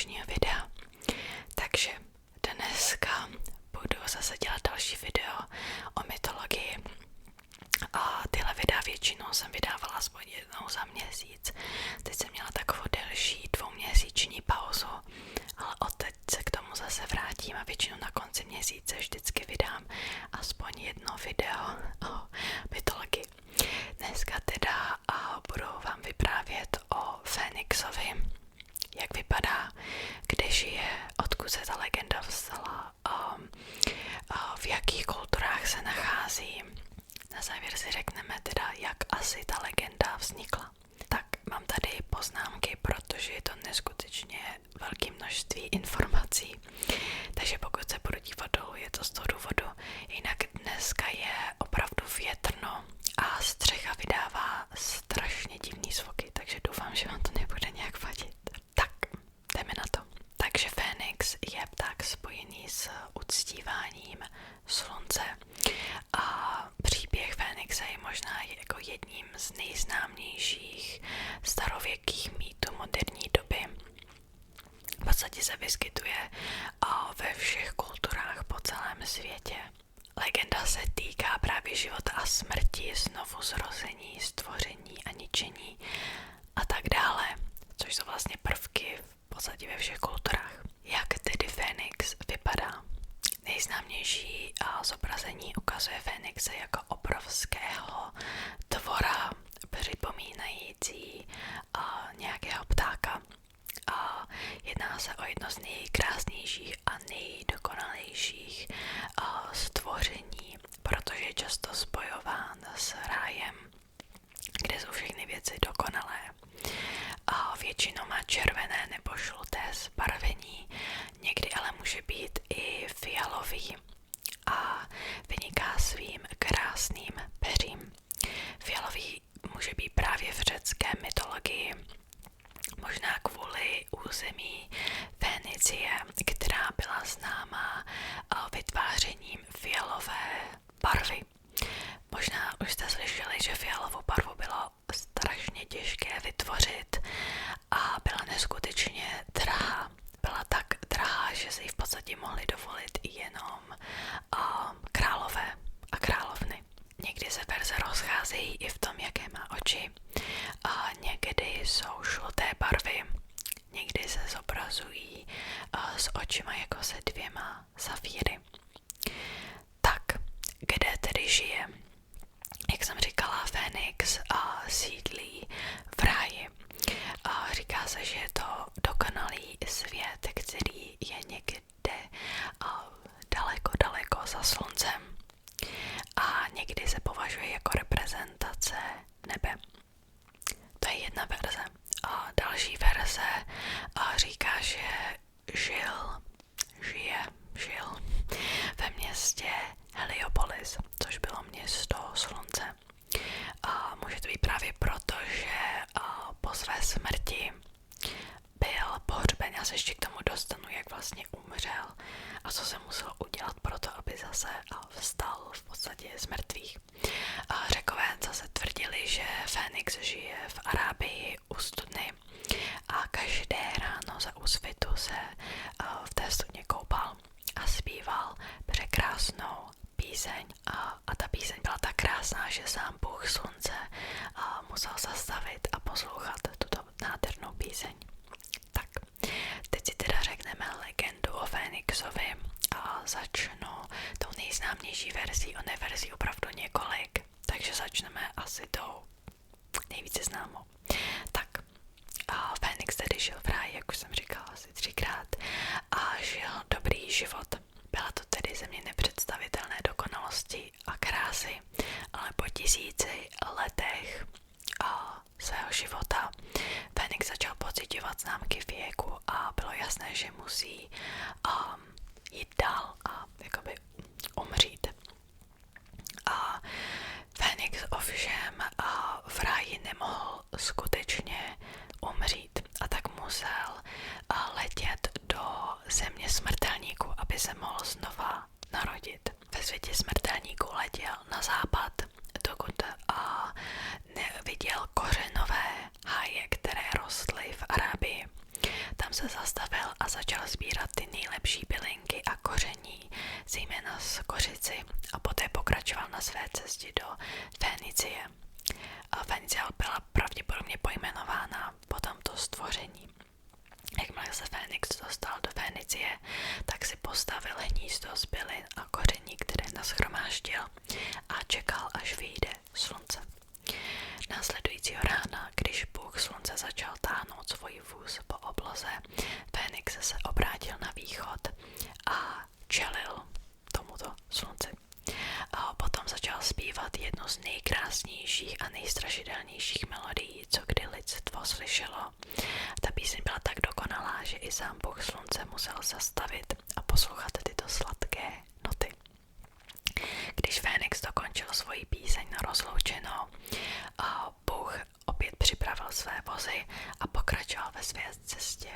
dnešního videa. Takže dneska budu zase dělat další video o mytologii. A tyhle videa většinou jsem vydávala aspoň jednou za měsíc. Teď jsem měla takovou delší 2měsíční pauzu, ale odteď se k tomu zase vrátím a většinou na konci měsíce vždycky vydám aspoň jedno video o mytologii. Dneska teda budu vám vyprávět o Fénixovi, jak vypadá, kde žije, odkud se ta legenda vzala, v jakých kulturách se nachází. Na závěr si řekneme teda, jak asi ta legenda vznikla. Tak mám tady poznámky, protože je to neskutečně velké množství informací. Takže pokud se budu dívat dolů, je to z toho důvodu. Jinak dneska je opravdu větrno a střecha vydává strašně divný zvuky, takže doufám, že vám to nebude nějak vadit. Tak, jdeme na to. Takže Fénix je pták spojený s uctíváním slunce. A příběh Fénixe je možná jako jedním z nejznámějších starověkých mýtů moderní doby. V podstatě se vyskytuje ve všech kulturách po celém světě. Legenda se týká právě života a smrti, znovu zrození, stvoření a ničení a tak dále, což jsou vlastně prvky v podstatě ve všech kulturách. Jak tedy Fénix vypadá? Nejznámější zobrazení ukazuje Fénixe jako obrovského tvora, připomínající nějakého ptáka. Jedná se o jedno z nejkrásnějších a nejdokonalejších stvoření, protože je často spojován s rájem, kde jsou všechny věci dokonalé. Většinou má červené nebo žluté zbarvení, někdy ale může být i fialový a vyniká svým krásným peřím. Fialový může být právě v řecké mytologii, možná kvůli území Fénicie, která byla známá vytvářením fialové barvy. Možná už jste slyšeli, že fialovou barvu bylo strašně těžké vytvořit a byla neskutečně drahá. Byla tak drahá, že si ji v podstatě mohli dovolit jenom králové a královny. Někdy se verze rozcházejí i v tom, jaké má oči. A někdy jsou žluté barvy, někdy se zobrazují s očima jako se 2 safíry. Tak, kde tedy žije? Jak jsem říkala, Fénix sídlí v ráji. Říká se, že je to dokonalý svět, který je někde daleko za sluncem. A někdy se považuje jako reprezentace nebe. To je jedna verze. Další verze říká, že žil ve městě Heliopolis, což bylo město slunce. Může to být právě proto, že po své smrti byl pohřben. Já se ještě k tomu dostanu, jak vlastně umřel a co se muselo udělat pro to, aby zase vstal v podstatě z mrtvých. Řekové zase tvrdili, že Fénix žije v Arábii u studny a každé ráno za úsvitu se v té studně koupal a zpíval překrásnou píseň. A ta píseň byla tak krásná, že sám Bůh slunce musel zastavit a poslouchat tuto nádhernou píseň. Tak, teď si teda řekneme legendu o Fénixovi a začnu tou nejznámější verzí, o verzí opravdu několik, takže začneme asi tou nejvíce známou. Tak, Fénix tedy žil v ráji, jak už jsem říkala, asi 3krát a žil dobrý život. Byla to tedy země nepředstavitelné dokonalosti a krásy, ale po 1000 letech svého života Fénix začal pociťovat známky věku a bylo jasné, že musí jít dál a jakoby umřít. Fénix ovšem v ráji nemohl skutečně umřít a tak musel letět do země smrtelníků, aby se mohl znova narodit. Ve světě smrtelníků letěl na západ, dokud neviděl kořenové háje, které rostly v Arábii. Tam se zastavil a cestě do Fénicie. Fénicie byla pravděpodobně pojmenována po tomto stvoření. Jakmile se Fénix dostal do Fénicie, tak si postavil hnízdo z bylin a koření, které nashromáždil a čekal, až vyjde slunce. Následujícího rána, když bůh slunce začal táhnout svůj vůz po obloze, Fénix se obrátil na východ a čelil tomuto slunci. A potom začal zpívat jednu z nejkrásnějších a nejstrašidelnějších melodií, co kdy lidstvo slyšelo. Ta píseň byla tak dokonalá, že i sám bůh slunce musel zastavit a poslouchat tyto sladké noty. Když Fénix dokončil svoji píseň na rozloučenou, bůh opět připravil své vozy a pokračoval ve své cestě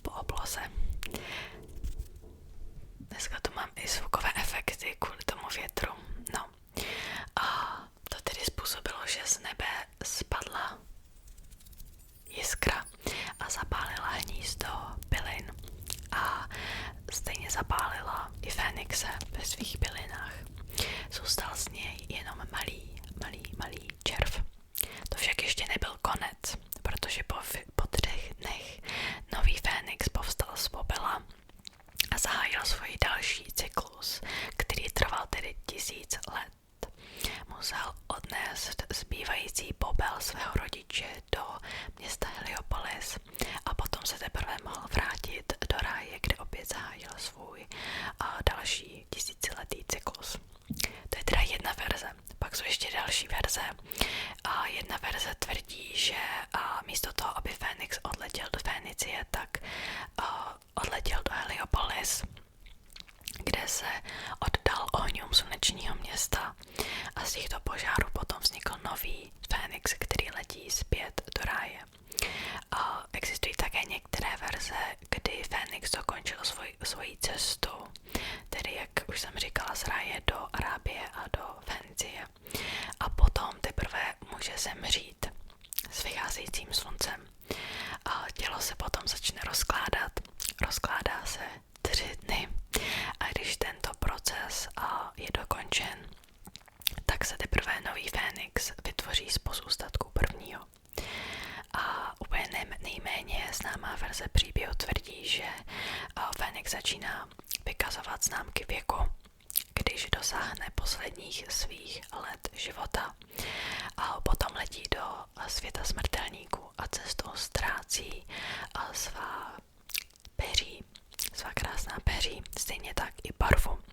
po obloze. Dneska tu mám i zvukové efekty kvůli tomu větru. No. A to tedy způsobilo, že z nebe spadla jiskra a zapálila hnízdo bylin. A stejně zapálila i Fénixe ve svých bylinách. Zůstal z něj jenom malý červ. To však ještě nebyl konec, protože po 3 dnech nový Fénix povstal z popela a zahájil svůj další cyklus, který trval tedy 1000 let. Musel odnést zbývající popel svého rodiče do města Heliopolis a potom se teprve mohl vrátit do ráje, kde opět zahájil svůj další 1000letý cyklus. To je teda jedna verze. Pak jsou ještě další verze. Jedna verze tvrdí, že místo toho, aby Fénix odletěl do Fénicie, tak odletěl do Heliopolis, kde se oddal ohňům slunečního města a z těchto požárů potom vznikl nový Fénix, který letí zpět do ráje. Existují také některé verze, kdy Fénix dokončil svoji cestu, tedy jak už jsem říkala, z ráje do Arábie a do Fénicie. A potom teprve může zemřít s vycházejícím sluncem. Tělo se potom začne rozkládat. Rozkládá se 3 dny. A když tento proces je dokončen, tak se teprve nový Fénix vytvoří z pozůstatků prvního. A úplně nejméně známá verze příběhu tvrdí, že Fénix začíná vykazovat známky věku, když dosáhne posledních svých let života. A potom letí do světa smrtelníků a cestou ztrácí svá peří, svá krásná peří, stejně tak i barvu.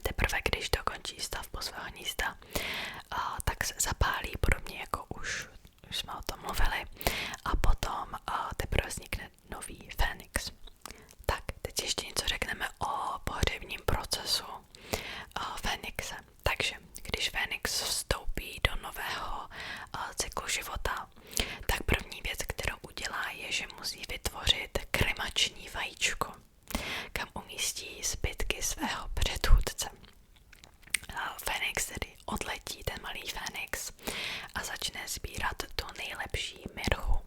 Teprve když dokončí stavbu svého hnízda, tak se zapálí, podobně jako už jsme o tom mluvili, a potom teprve vznikne nový Fénix. Tak, teď ještě něco řekneme o pohřebním procesu Fénixe. Takže, když Fénix vstoupí do nového cyklu života, tak první věc, kterou udělá, je, že musí vytvořit kremační vajíčko, kam umístí zbytky svého předchůdce. Fénix tedy odletí, ten malý Fénix, a začne sbírat tu nejlepší mirhu,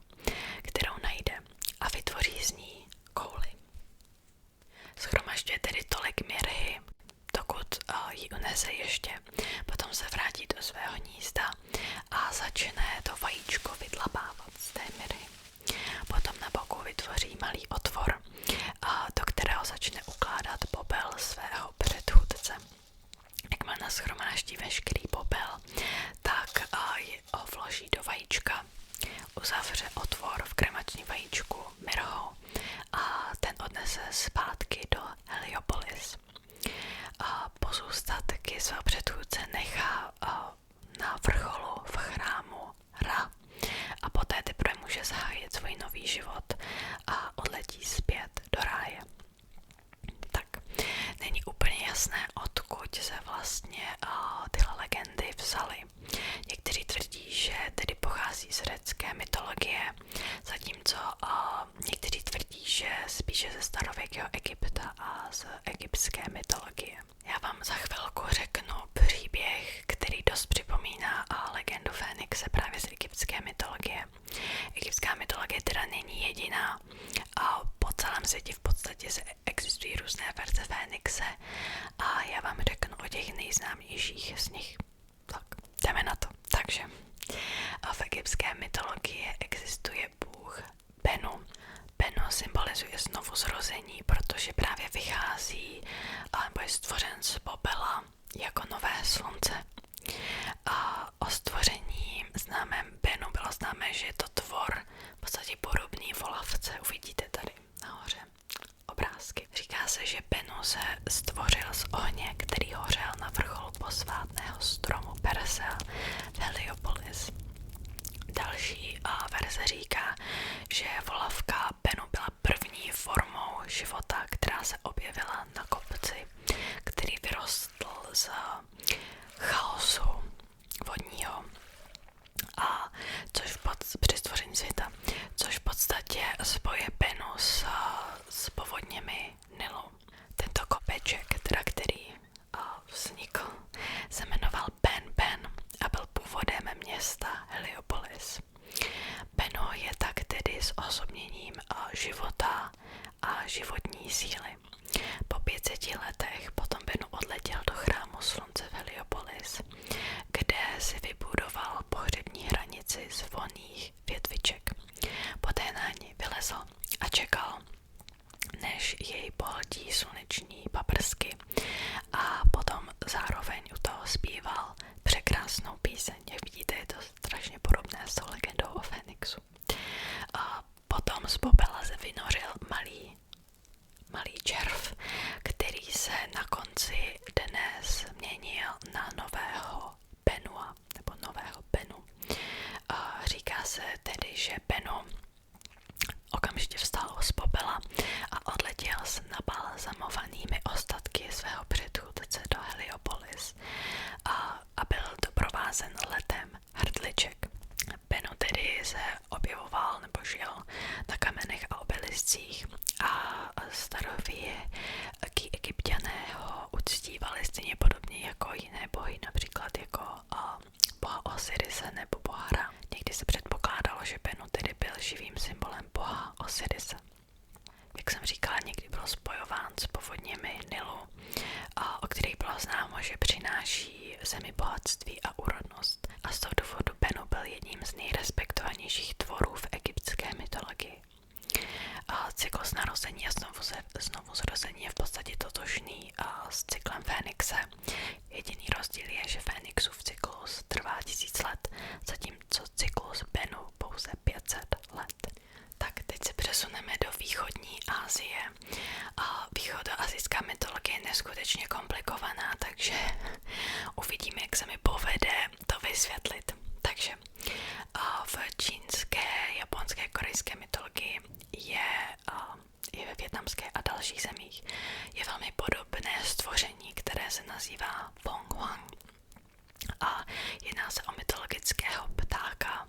kterou najde, a vytvoří z ní kouli. Shromažďuje tedy tolik mirhy, dokud ji unese ještě. Potom se vrátí do svého hnízda a začne to vajíčko vydlabávat z té mirhy. Potom na boku vytvoří malý otvor, do kterého začne ukládat popel svého předchůdce. Jakmile nashromáždí veškerý popel, tak ho vloží do vajíčka, uzavře otvor v kremační vajíčku mirhou a ten odnese zpátky do Heliopolis. Pozůstatky svého předchůdce nechá na vrcholu v chrámu Ra a poté teprve může zahájit svůj nový život a odletí zpět do ráje. Tak, není úplně jasné, odkud se vlastně tyhle legendy vzaly. Někteří tvrdí, že tedy pochází z řecké mytologie, zatímco někteří tvrdí, že spíše ze starověkého Egypta a z egyptské mytologie. Já vám za chvilku řeknu příběh, který dost připomíná legendu Fénixe právě z egyptské mytologie. Egyptská mytologie teda není jediná a po celém světě v podstatě existují různé verze Fénixe a já vám řeknu o těch nejznámějších z nich. Další verze říká, že volavka Bennu byla první formou života, která se objevila na kopci, který vyrostl z chaosu vodního a při stvoření světa, což v podstatě spoje Bennu s povodněmi Nilu. Tento kopeček, který vznikl, se jmenoval Ben a byl původem města Heliopolis. Bennu je tak tedy zosobněním života a životní síly. Po 500 letech potom Bennu odletěl do chrámu slunce v Heliopolis, kde si vybudoval pohřební hranici z vonných větviček. Poté na ní vylezl a čekal, než jej pohltí sluneční paprsky, a potom zároveň u toho zpíval překrásnou píseň. Jak vidíte, je to strašně podobné s tou legendou o Fénixu. A potom z popela se vynořil malý červ, který se na konci dne změnil na nového Bennua, nebo nového Bennu. Říká se tedy, že Bennu okamžitě vstal z popela a odletěl s nabalzamovanými ostatky svého předchůdce do Heliopolis a byl doprovázen letem hrdliček. Bennu tedy se objevoval nebo žil na kamenech a obeliscích a starověkí Egypťané ho uctívali stejně podobně jako jiné bohy, například jako boha Osirise nebo boha Ra. Někdy se předpokládalo, že Bennu tedy byl živým symbolem boha Osirise. Jak jsem říkala, někdy byl spojován s povodněmi Nilu, o kterých bylo známo, že přináší zemi bohatství a úrodnost. A z toho důvodu Bennu byl jedním z nejrespektovanějších tvorů v egyptské mytologii. Cyklus narození a znovuzrození je v podstatě totožný s cyklem Fénixe. Jediný rozdíl je, že Fénixův cyklus trvá 1000 let, zatímco cyklus Bennu pouze 500 let. Tak teď se přesuneme do východní Asie. Východoasijská mytologie je neskutečně komplikovaná, takže uvidíme, jak se mi povede to vysvětlit. Takže v čínské, japonské, korejské mytologii je ve vietnamské a dalších zemích je velmi podobné stvoření, které se nazývá Phong Huang. A jedná se o mytologického ptáka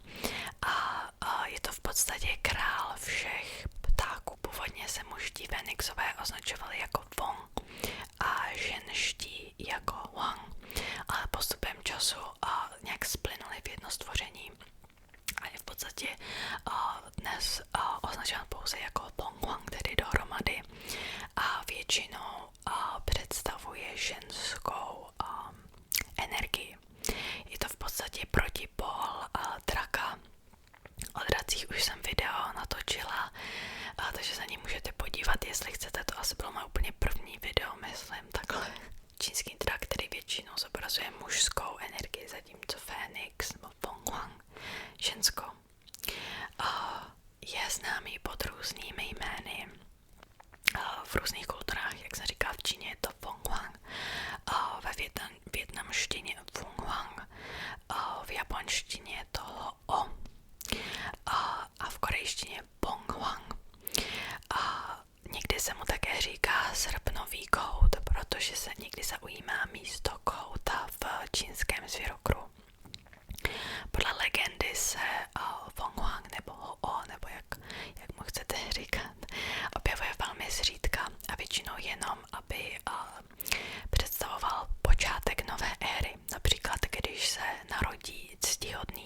a je to v podstatě král všech ptáků. Původně se mužští Fénixové označovali jako Fong a ženští jako Huang, ale postupem času nějak splynuli v jedno stvoření a je v podstatě dnes označován pouze jako Phong Huang, tedy dohromady, a většinou představuje ženskou energii. Je to v podstatě protipól draka. O dracích už jsem video natočila, takže se ní můžete podívat, jestli chcete. To asi bylo moje úplně první video, myslím, takhle. Čínský drak, který většinou zobrazuje mužskou energii, zatímco Fénix nebo Phong Huang ženskou. Je známý pod různými jmény v různých kulturách, jak se říká v Číně je to Phong Huang, ve vietnamštině Phong Huang, v japonštině je to Ho a v korejštině Bong Huang. Někdy se mu také říká srpnový kout, protože se někdy zaujímá místo kouta v čínském zvěrokru. Podle legendy se Phong Huang nebo Ho, nebo jak mu chcete říkat, objevuje velmi zřídka a většinou jenom, aby představoval počátek nové éry. Například, když se narodí ctihodný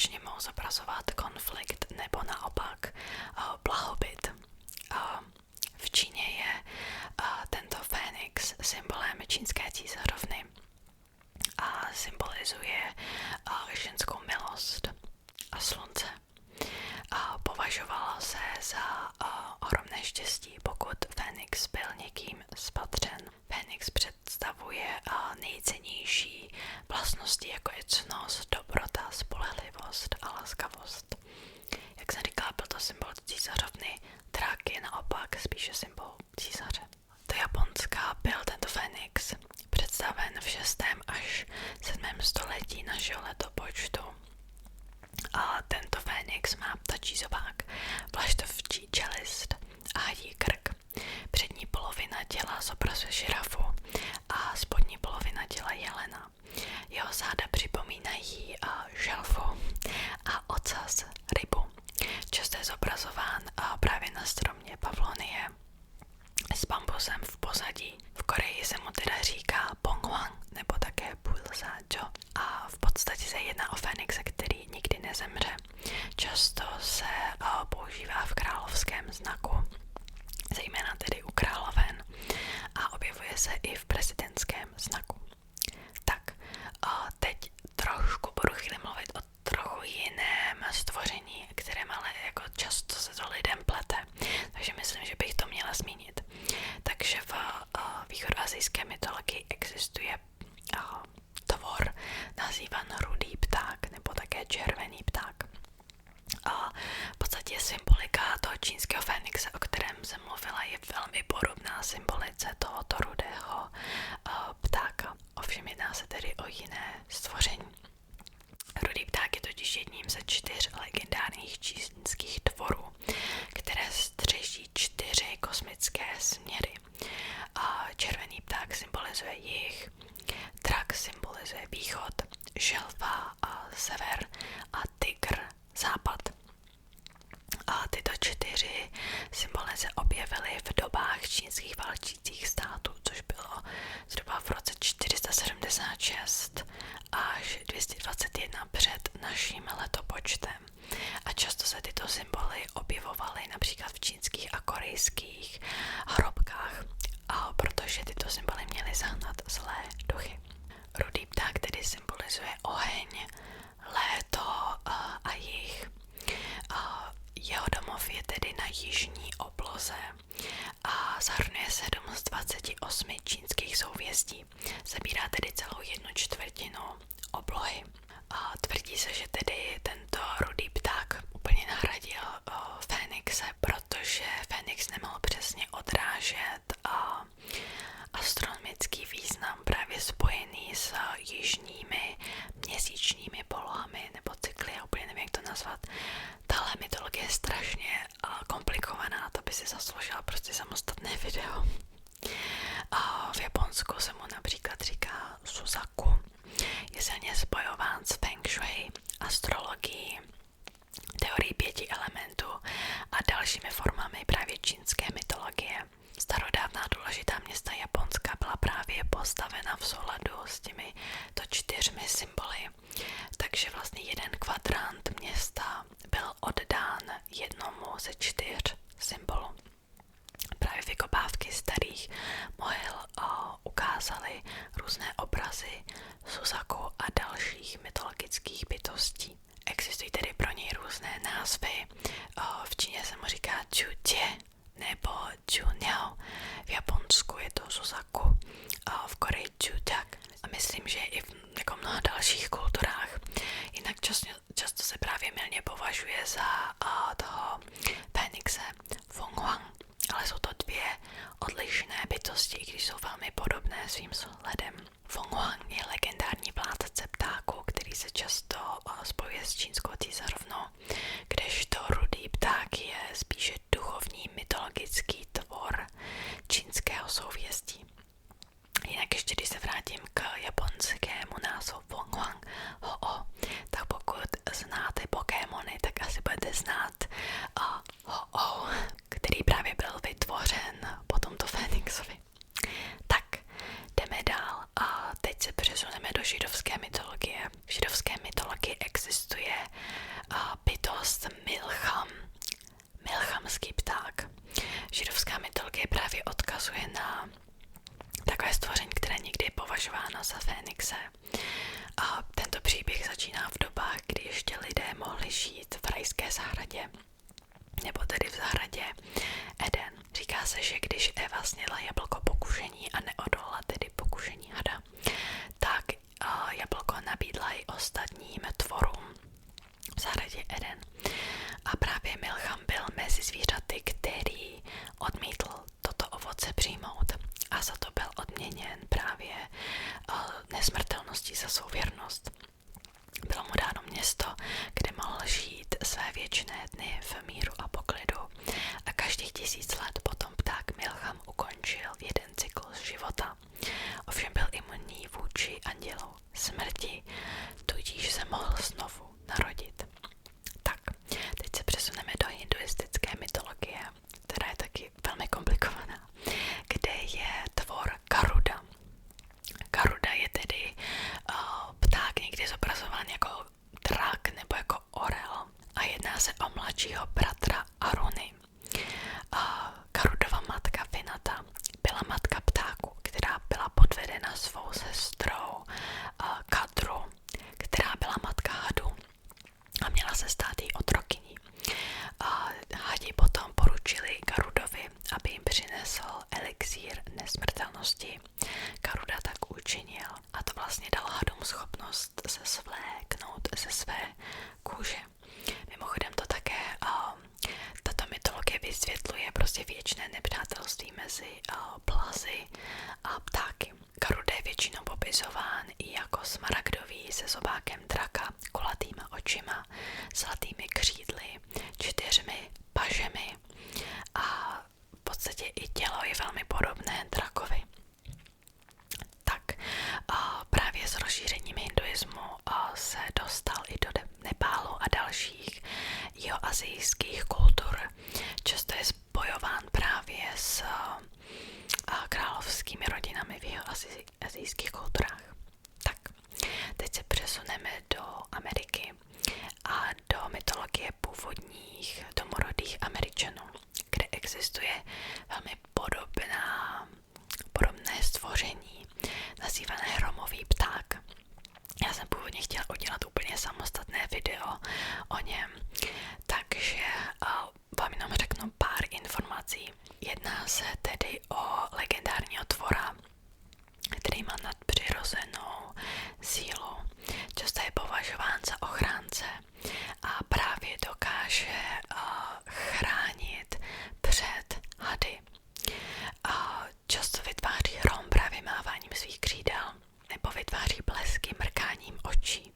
začněme zobrazovat konflikt nebo naopak blahobyt. V Číně je tento Fénix symbolem čínské císařovny a symbolizuje ženskou milost a slunce. Považovalo se za ohromné štěstí, pokud Fénix byl někým spatřen. Fénix představuje nejcennější vlastnosti, jako je ctnost, dobrota, spolehlivost a laskavost. Jak jsem říkala, byl to symbol císařovny, drak je naopak spíše symbol císaře. Do Japonska byl tento Fénix představen v 6. až 7. století našeho letopočtu. A tento Fénix má ptačí zobák, vlaštovčí čelist a hadí krk. Přední polovina těla zobrazuje žirafu a spodní polovina těla jelena. Jeho záda připomínají želvu a ocas rybu. Často je zobrazován právě na stromě pavlonie s bambusem v pozadí. V Koreji se mu teda říká Ponghwang nebo také Bulsajo a v podstatě se jedná o Fénixe, který nikdy nezemře. Často se používá v královském znaku, zejména tedy u královen, a objevuje se i v prezidentském znaku. Tak, teď trošku budu chvíli mluvit o trochu jiném stvoření, kterém ale jako často se to lidem plete, takže myslím, že bych to měla zmínit. Takže v východoasijské mytologii existuje tvor nazývan rudý pták nebo také červený pták. V podstatě symbolika toho čínského Fénixe, o kterém jsem mluvila, je velmi podobná symbolice tohoto rudého ptáka. Ovšem jedná se tedy o jiné stvoření. Rudý pták je totiž jedním ze 4 legendárních čínských tvorů, které střeží 4 kosmické směry. Červený pták symbolizuje jih, drak symbolizuje východ, želva sever a tygr západ. Tyto 4 symboly se objevily v dobách čínských válčících států, což bylo zhruba v roce 476 až 221 před naším letopočtem. A často se tyto symboly objevovaly například v čínských a korejských hrobkách, protože tyto symboly měly zahnat zlé duchy. Rudý pták tedy symbolizuje oheň, léto a jih. Jeho domov je tedy na jižní obloze a zahrnuje 7 z 28 čínských souhvězdí. Zabírá tedy celou 1/4 oblohy. Tvrdí se, že tedy tento rudý pták úplně nahradil Fénixe, protože Fénix nemohl přesně odrážet astronomický význam právě spojený s jižními měsíčními polohami nebo cykly, já úplně nevím, jak to nazvat. Tahle mytologie je strašně komplikovaná, to by si zasloužila prostě samostatné video. V Japonsku se mu například říká Suzaku. Je silně spojován s Feng Shui, astrologií, teorií 5 elementů a dalšími formami právě čínské mytologie. Starodávná důležitá města Japonska byla právě postavena v souladu s těmito 4 symboly. Takže vlastně jeden kvadrant města byl oddán jednomu ze 4 symbolů. Právě vykopávky starých mohyl ukázaly různé obrazy Suzaku a dalších mytologických bytostí. Existují tedy pro něj různé názvy. V Číně se mu říká Čutě nebo Čuniao. V Japonsku je to Suzaku, v Koreji Čuťak. A myslím, že i v jako mnoha dalších kulturách. Jinak často se právě mylně považuje za toho Fénixe Ponghwang, ale jsou to 2 odlišné bytosti, i když jsou velmi podobné svým sledem. Ponghwang je legendární vládce ptáků, který se často spojuje s čínskou císařovnou, kdežto rudý pták je spíše duchovní mytologický tvor čínského souhvězdí. Jinak ještě, když se vrátím k japonskému názvu Ponghwang Ho-Oh, tak pokud znáte Pokémony, tak asi budete znát Ho-Oh, který právě byl vytvořen po tomto Fénixovi. Tak, jdeme dál a teď se přesuneme do židovské mytologie. V židovské mytologii existuje bytost milchamský pták. Židovská mytologie právě odkazuje na takové stvoření, které někdy je považováno za Fénixe. A tento příběh začíná v dobách, kdy ještě lidé mohli žít v rajské zahradě, nebo tedy v zahradě Eden. Říká se, že když Eva snědla jablko pokušení a neodolala tedy pokušení hada, tak jablko nabídla i ostatním tvorům v zahradě Eden. A právě Milcham byl mezi zvířaty, který odmítl toto ovoce přijmout a za to byl odměněn právě nesmrtelností za svou věrnost. Bylo mu dáno město, kde mohl žít své věčné dny v míru a poklidu a každých 1000 let potom pták Milcham ukončil jeden cyklus života. Ovšem byl imunní vůči andělu smrti, tudíž se mohl znovu narodit. Tak, teď se přesuneme do hinduistické mytologie, která je taky velmi komplikovaná, kde je tvor Garuda. Garuda je tedy pták někdy zobrazován jako drak nebo jako orel a jedná se o mladšího bratra Aruny. Garudova matka Vinata byla matka ptáku, která byla podvedena svou sestrou Kadru, která byla matka hadu a měla se stát její otrokyní. Hadi potom poručili Garudovi, aby jim přinesl elixír nesmrtelnosti. Garuda tak učinil a to vlastně dal hadům schopnost se svléknout ze své kůže. Mimochodem to také tato mytologie vysvětluje prostě věčné nepřátelství mezi plazy a ptáky. Garuda je většinou popisován i jako smaragdový se zobákem draka, kulatýma očima, zlatými křídly, 4 pažemi a v podstatě i tělo je velmi podobné drakovi. Tak právě s rozšířením hinduismu se dostal i do Nepálu a dalších jihoasijských kultur. Často je spojován právě s královskými rodinami v jihoasijských kulturách. Tak, teď se přesuneme do Ameriky a do mytologie původních domorodých Američanů, kde existuje velmi podobné stvoření nazývané hromový pták. Já jsem původně chtěla udělat úplně samostatné video o něm, takže vám jenom řeknu pár informací. Jedná se tedy o legendárního tvora, který má nadpřirozenou sílu. Často je považován za ochránce a právě dokáže chránit před hady. Často vytváří hrom právě máváním svých křídel nebo vytváří blesky mrkáním očí.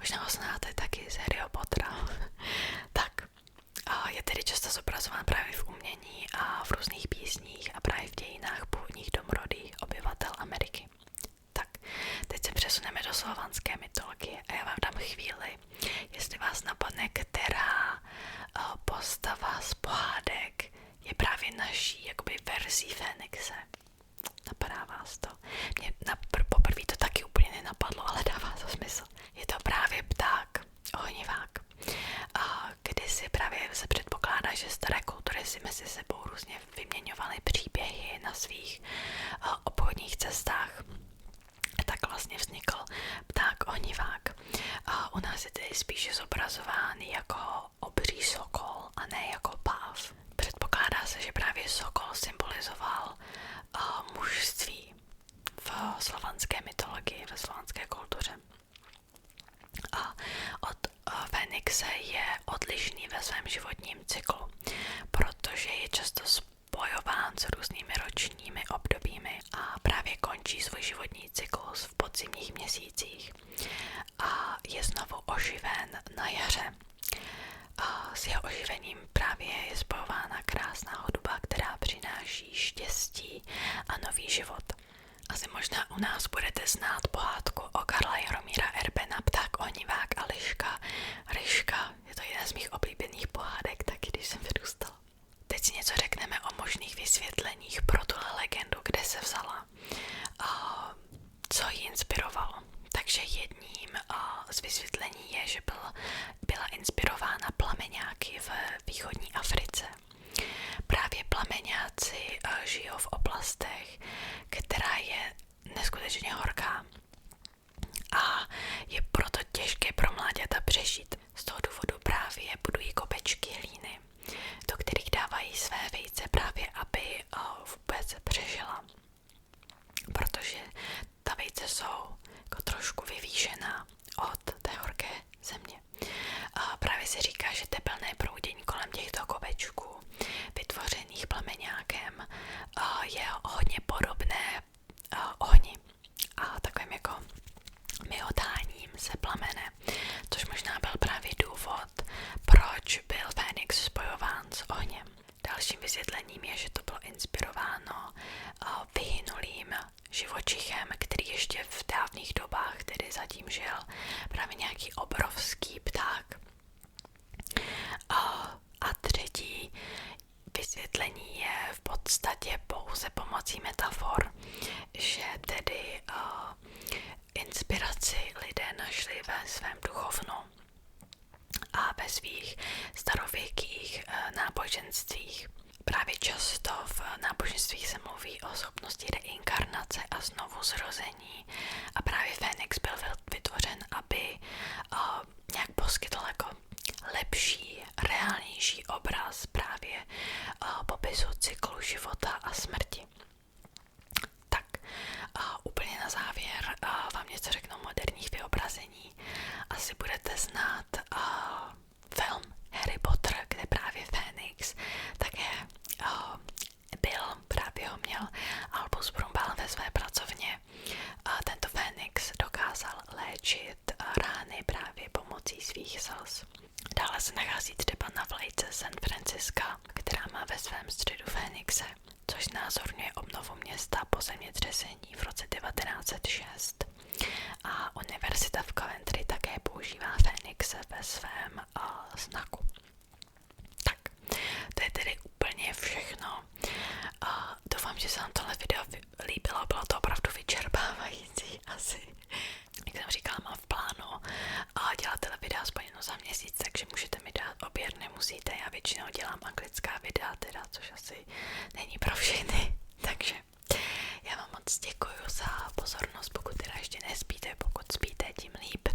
Možná ho znáte taky z Harryho Pottera. Tak, je tedy často zobrazován právě v umění a v různých písních a právě v dějinách původních domorodých obyvatel Ameriky. Tak, teď se přesuneme do slovanské mytologie a já vám dám chvíli, jestli vás napadne, která postava z pohádek je právě naší jakoby verzí Fénixe. Napadá vás to? Mě poprvé to taky úplně nenapadlo, ale dává to smysl. Je to právě pták, ohnivák. Kdysi právě se předpokládá, že staré kultury si mezi sebou různě vyměňovaly příběhy na svých obchodních cestách. Tak vlastně vznikl pták ohnivák. U nás je tedy spíše zobrazován jako obří sokol a ne jako páv. Předpokládá se, že právě sokol symbolizoval mužství v slovanské mytologii, ve slovanské kultuře. A od Fénixe je odlišný ve svém životním cyklu, protože je často spojován s různými ročními obdobími a právě končí svůj životní cyklus v podzimních měsících a je znovu oživen na jaře. S jeho oživením právě je spojována krásná hudba, která přináší štěstí a nový život. Asi možná u nás budete znát pohádku o Karla Jaromíra Erbena Pták, ohnivák a liška. Ryška, je to jedna z mých oblíbených pohádek, taky když jsem vyrůstala. Teď si něco řekneme o možných vysvětleních pro tuhle legendu, kde se vzala, co ji inspirovalo. Takže jedním z vysvětlení je, že byl neuvěřitelně horká a je proto těžké pro mláďata přežít. Z toho důvodu právě budují kopečky hlíny, do kterých dávají své vejce právě, aby vůbec přežila. Protože ta vejce jsou jako trošku vyvýšená od té horké země. A právě se říká, že tepelné proudění kolem těchto kopečků vytvořených plameňákem je hodně podobné ohni a takovým jako mihotáním se plamene, což možná byl právě důvod, proč byl Fénix spojován s ohněm. Dalším vysvětlením je, že to bylo inspirováno vyhynulým živočichem, který ještě v dávných dobách, tedy zatím žil, právě nějaký obrovský pták. A třetí vysvětlení je v podstatě pouze pomocí metafor, že tedy inspiraci lidé našli ve svém duchovnu a ve svých starověkých náboženstvích. Právě často v náboženstvích se mluví o schopnosti reinkarnace a znovu zrození a právě Fénix byl vytvořen, aby nějak poskytl jako lepší, reálnější obraz právě popisu cyklu života a smrti. Tak, úplně na závěr vám něco řeknu o moderních vyobrazení. Asi budete znát film Harry Potter, kde právě Fénix také byl, právě ho měl Albus Brumbál ve své pracovně. Tento Fénix dokázal léčit rány právě pomocí svých slz. Dále se nachází třeba na vlajce San Francisca, která má ve svém středu Fénixe, což znázorňuje obnovu města po zemětřesení v roce 1906. A univerzita v Coventry také používá Fénixe ve svém znaku. Tak, to je tedy úplně všechno. Doufám, že se vám tohle video líbilo, bylo to opravdu vyčerpávající asi. Jak jsem říkala, mám v plánu dělat tyhle videa aspoň jednou za měsíc, takže můžete mi dát odběr, nemusíte, já většinou dělám anglická videa teda, což asi není pro všechny, takže já vám moc děkuju za pozornost, pokud teda ještě nespíte, pokud spíte, tím líp.